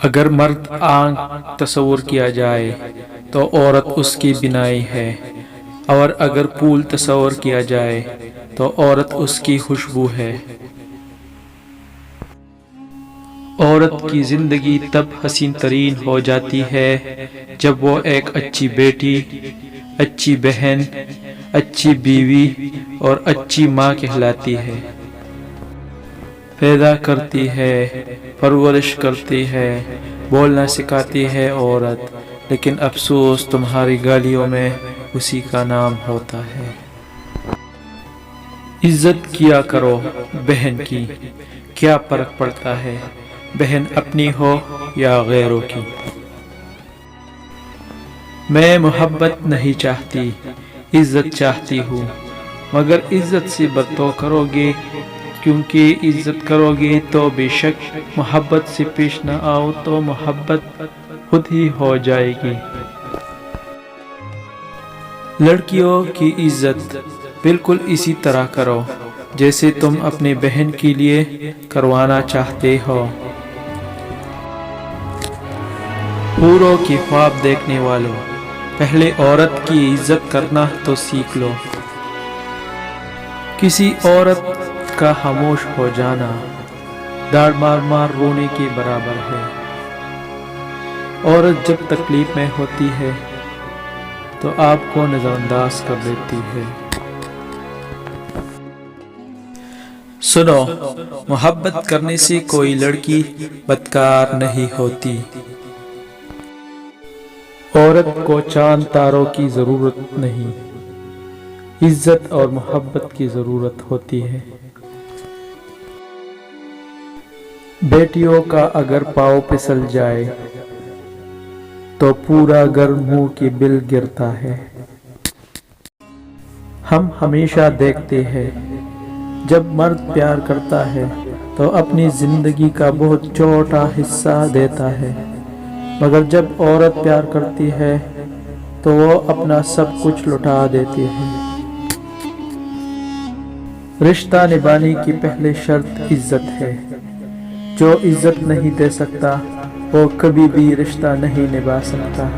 اگر مرد آنکھ تصور کیا جائے تو عورت اس کی بینائی ہے، اور اگر پھول تصور کیا جائے تو عورت اس کی خوشبو ہے۔ عورت کی زندگی تب حسین ترین ہو جاتی ہے جب وہ ایک اچھی بیٹی، اچھی بہن، اچھی بیوی اور اچھی ماں کہلاتی ہے۔ پیدا کرتی ہے، پرورش کرتی ہے، بولنا سکھاتی ہے عورت، لیکن افسوس تمہاری گالیوں میں اسی کا نام ہوتا ہے۔ عزت کیا کرو بہن کی، کیا فرق پڑتا ہے بہن اپنی ہو یا غیروں کی۔ میں محبت نہیں چاہتی، عزت چاہتی ہوں، مگر عزت سے برتاؤ کرو گے، کیونکہ عزت کرو گے تو بے شک محبت سے پیش نہ آؤ تو محبت خود ہی ہو جائے گی۔ لڑکیوں کی عزت بالکل اسی طرح کرو جیسے تم اپنی بہن کے لیے کروانا چاہتے ہو۔ حوروں کی خواب دیکھنے والوں، پہلے عورت کی عزت کرنا تو سیکھ لو۔ کسی عورت کا خاموش ہو جانا داڑھ مار مار رونے کے برابر ہے۔ عورت جب تکلیف میں ہوتی ہے تو آپ کو نظر انداز کر دیتی ہے۔ سنو، محبت کرنے سے کوئی لڑکی بدکار نہیں ہوتی۔ عورت کو چاند تاروں کی ضرورت نہیں، عزت اور محبت کی ضرورت ہوتی ہے۔ بیٹیوں کا اگر پاؤں پھسل جائے تو پورا گھر منہ کی بل گرتا ہے۔ ہم ہمیشہ دیکھتے ہیں جب مرد پیار کرتا ہے تو اپنی زندگی کا بہت چھوٹا حصہ دیتا ہے، مگر جب عورت پیار کرتی ہے تو وہ اپنا سب کچھ لٹا دیتی ہے۔ رشتہ نبھانے کی پہلی شرط عزت ہے۔ جو عزت نہیں دے سکتا وہ کبھی بھی رشتہ نہیں نبھا سکتا۔